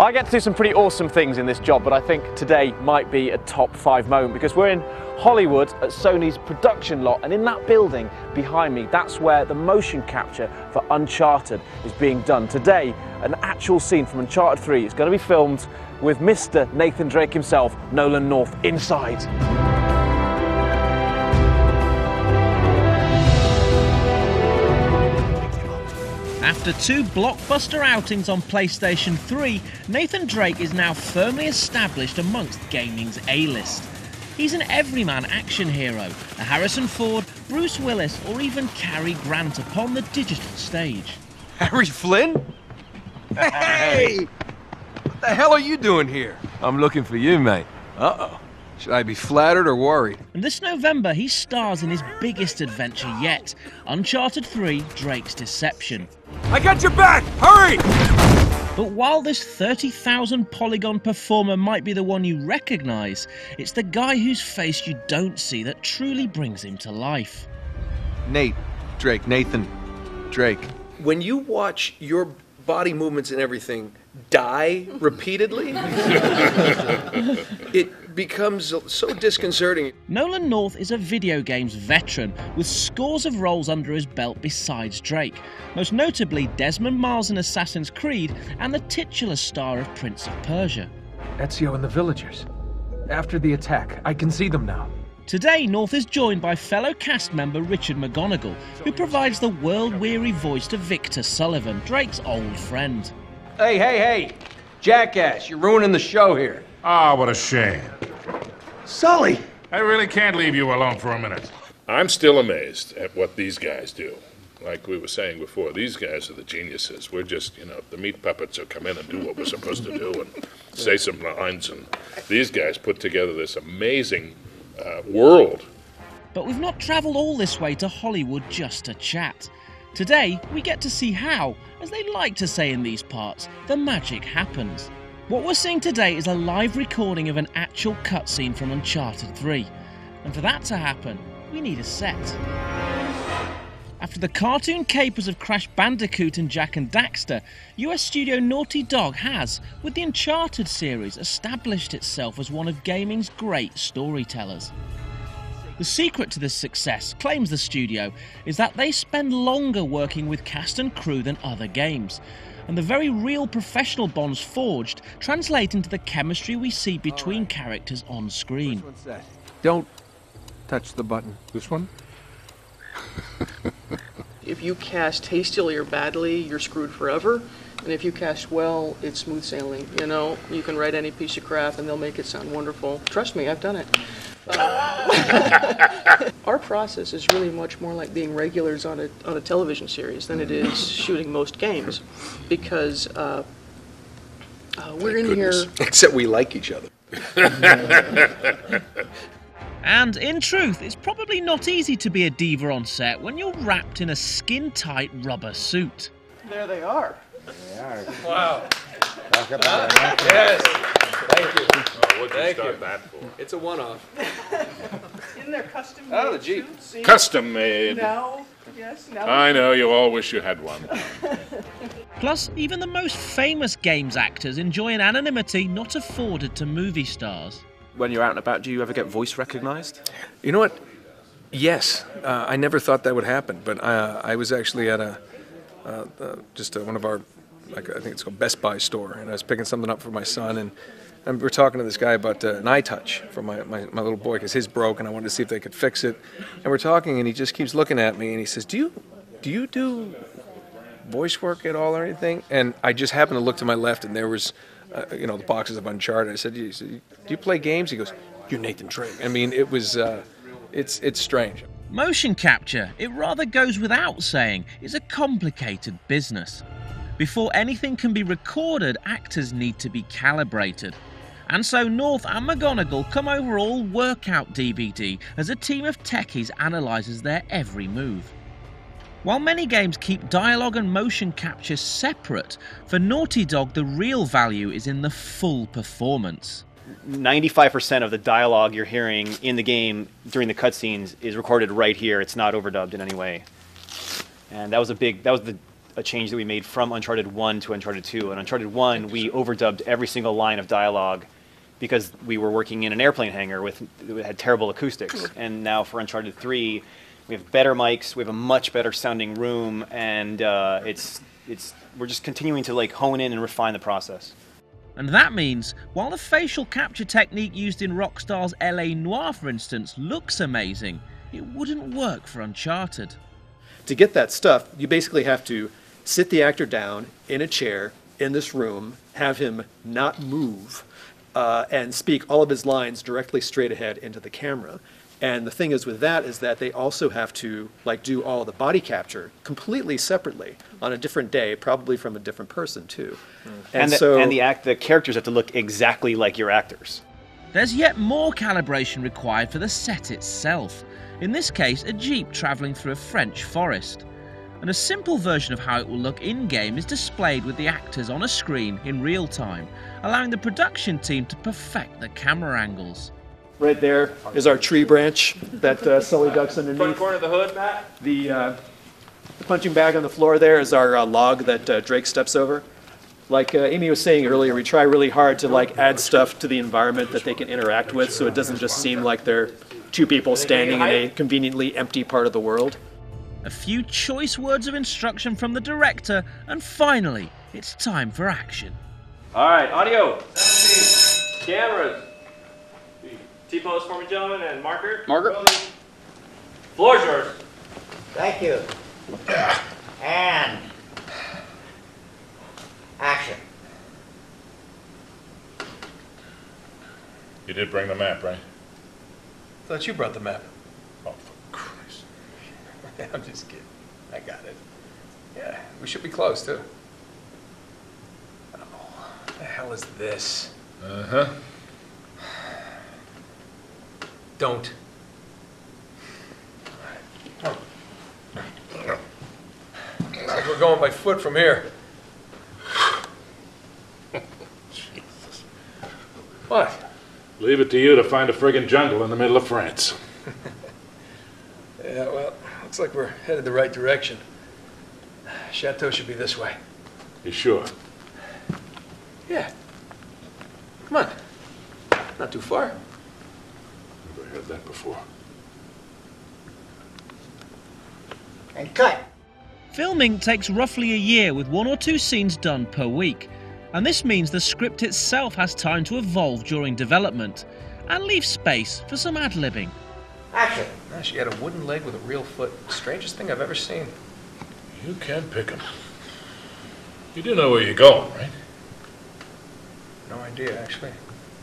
I get to do some pretty awesome things in this job, but I think today might be a top 5 moment because we're in Hollywood at Sony's production lot, and in that building behind me, that's where the motion capture for Uncharted is being done. Today, an actual scene from Uncharted 3 is going to be filmed with Mr. Nathan Drake himself, Nolan North, inside. After 2 blockbuster outings on PlayStation 3, Nathan Drake is now firmly established amongst gaming's A-list. He's an everyman action hero, a Harrison Ford, Bruce Willis, or even Cary Grant upon the digital stage. Harry Flynn? Hey! What the hell are you doing here? I'm looking for you, mate. Uh-oh. Should I be flattered or worried? And this November, he stars in his biggest adventure yet, Uncharted 3: Drake's Deception. I got your back! Hurry! But while this 30,000 polygon performer might be the one you recognise, it's the guy whose face you don't see that truly brings him to life. Nathan Drake. When you watch your body movements and everything die repeatedly, it becomes so disconcerting. Nolan North is a video games veteran with scores of roles under his belt besides Drake, most notably Desmond Miles in Assassin's Creed and the titular star of Prince of Persia. Ezio and the villagers. After the attack, I can see them now. Today, North is joined by fellow cast member Richard McGonigal, who provides the world-weary voice to Victor Sullivan, Drake's old friend. Hey! Jackass, you're ruining the show here. Ah, what a shame. Sully! I really can't leave you alone for a minute. I'm still amazed at what these guys do. Like we were saying before, these guys are the geniuses. We're just, the meat puppets who come in and do what we're supposed to do and say some lines. And these guys put together this amazing world. But we've not travelled all this way to Hollywood just to chat. Today, we get to see how, as they like to say in these parts, the magic happens. What we're seeing today is a live recording of an actual cutscene from Uncharted 3. And for that to happen, we need a set. After the cartoon capers of Crash Bandicoot and Jak and Daxter, US studio Naughty Dog has, with the Uncharted series, established itself as one of gaming's great storytellers. The secret to this success, claims the studio, is that they spend longer working with cast and crew than other games, and the very real professional bonds forged translate into the chemistry we see between characters on screen. Which one's that? Don't touch the button. This one? If you cast hastily or badly, you're screwed forever. And if you cast well, it's smooth sailing. You can write any piece of crap and they'll make it sound wonderful. Trust me, I've done it. Our process is really much more like being regulars on a television series than it is shooting most games, because we're in here. Except we like each other. And in truth, it's probably not easy to be a diva on set when you're wrapped in a skin-tight rubber suit. There they are. Wow. Talk about it. Yes. Thank you. Oh, what'd you start that for? It's a one-off. In their custom made Oh, the Jeep. suits. Custom made. Now, yes, now. I know, you all wish you had one. Plus, even the most famous games actors enjoy an anonymity not afforded to movie stars. When you're out and about, do you ever get voice recognised? You know what? Yes. I never thought that would happen, but I was actually at one of our, I think it's called Best Buy store, and I was picking something up for my son, and we're talking to this guy about an iTouch for my little boy, because his broke, and I wanted to see if they could fix it. And we're talking, and he just keeps looking at me, and he says, do you do voice work at all or anything? And I just happened to look to my left, and there was the boxes of Uncharted. I said, do you play games? He goes, you're Nathan Drake. I mean, it was, it's strange. Motion capture, it rather goes without saying, is a complicated business. Before anything can be recorded, actors need to be calibrated. And so North and McGonigal come over all workout DVD as a team of techies analyses their every move. While many games keep dialogue and motion capture separate, for Naughty Dog the real value is in the full performance. 95% of the dialogue you're hearing in the game during the cutscenes is recorded right here. It's not overdubbed in any way. And that was a change that we made from Uncharted 1 to Uncharted 2. In Uncharted 1, we overdubbed every single line of dialogue because we were working in an airplane hangar it had terrible acoustics. And now for Uncharted 3, we have better mics, we have a much better sounding room, and we're just continuing to like hone in and refine the process. And that means, while the facial capture technique used in Rockstar's LA Noire, for instance, looks amazing, it wouldn't work for Uncharted. To get that stuff, you basically have to sit the actor down in a chair in this room, have him not move, and speak all of his lines directly straight ahead into the camera. And the thing is with that is that they also have to like do all the body capture completely separately on a different day, probably from a different person too. And the characters have to look exactly like your actors. There's yet more calibration required for the set itself. In this case, a jeep travelling through a French forest. And a simple version of how it will look in-game is displayed with the actors on a screen in real time, allowing the production team to perfect the camera angles. Right there is our tree branch that Sully ducks underneath. Front corner of the hood, Matt. The punching bag on the floor there is our log that Drake steps over. Like Amy was saying earlier, we try really hard to like add stuff to the environment that they can interact with, so it doesn't just seem like they're two people standing in a conveniently empty part of the world. A few choice words of instruction from the director, and finally, it's time for action. All right, audio. Cameras. T-pose for me, gentlemen, and marker. Marker. Floor's yours. Thank you. And action. You did bring the map, right? I thought you brought the map. Oh, for Christ. I'm just kidding. I got it. Yeah, we should be close, too. Oh, what the hell is this? Uh-huh. Don't. Looks like we're going by foot from here. Jesus. What? Leave it to you to find a friggin' jungle in the middle of France. Yeah, well, looks like we're headed the right direction. Chateau should be this way. You sure? Yeah. Come on. Not too far. Never heard that before. And cut. Filming takes roughly a year with 1 or 2 scenes done per week. And this means the script itself has time to evolve during development and leave space for some ad-libbing. Action. She had a wooden leg with a real foot. Strangest thing I've ever seen. You can pick 'em. You do know where you're going, right? No idea, actually.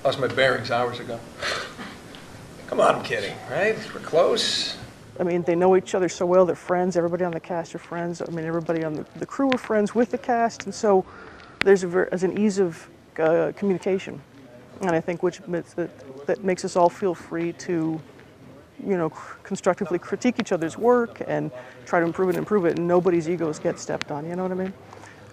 Lost my bearings hours ago. Come on, I'm kidding, right? We're close. I mean, they know each other so well, they're friends, everybody on the cast are friends. I mean, everybody on the crew are friends with the cast, and so there's an ease of communication. And I think that makes us all feel free to, you know, constructively critique each other's work and try to improve it, and nobody's egos get stepped on, you know what I mean?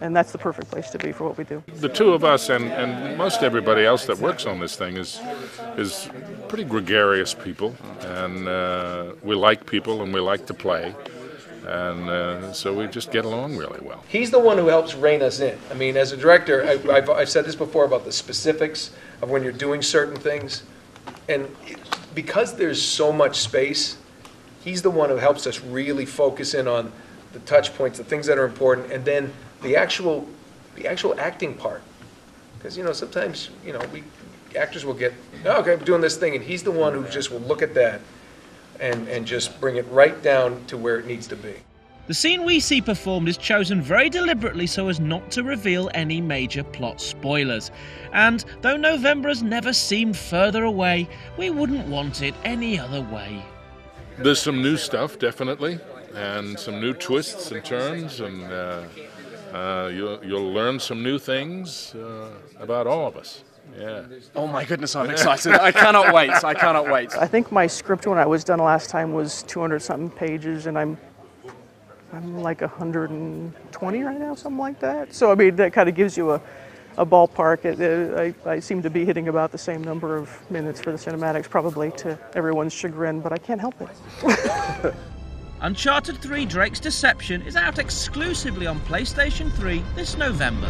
And that's the perfect place to be for what we do. The two of us and most everybody else that works on this thing is pretty gregarious people, and we like people and we like to play, and so we just get along really well. He's the one who helps rein us in. I mean, as a director, I've said this before about the specifics of when you're doing certain things, and because there's so much space, he's the one who helps us really focus in on the touch points, the things that are important, and then the actual acting part. Because, you know, sometimes, you know, actors will get, oh, okay, I'm doing this thing, and he's the one who just will look at that and just bring it right down to where it needs to be. The scene we see performed is chosen very deliberately so as not to reveal any major plot spoilers. And though November has never seemed further away, we wouldn't want it any other way. There's some new stuff, definitely, and some new twists and turns, and you'll learn some new things about all of us. Yeah. Oh my goodness, I'm excited. I cannot wait. I cannot wait. I think my script when I was done last time was 200-something pages, and I'm like 120 right now, something like that. So, I mean, that kind of gives you a ballpark. I seem to be hitting about the same number of minutes for the cinematics, probably to everyone's chagrin, but I can't help it. Uncharted 3 Drake's Deception is out exclusively on PlayStation 3 this November.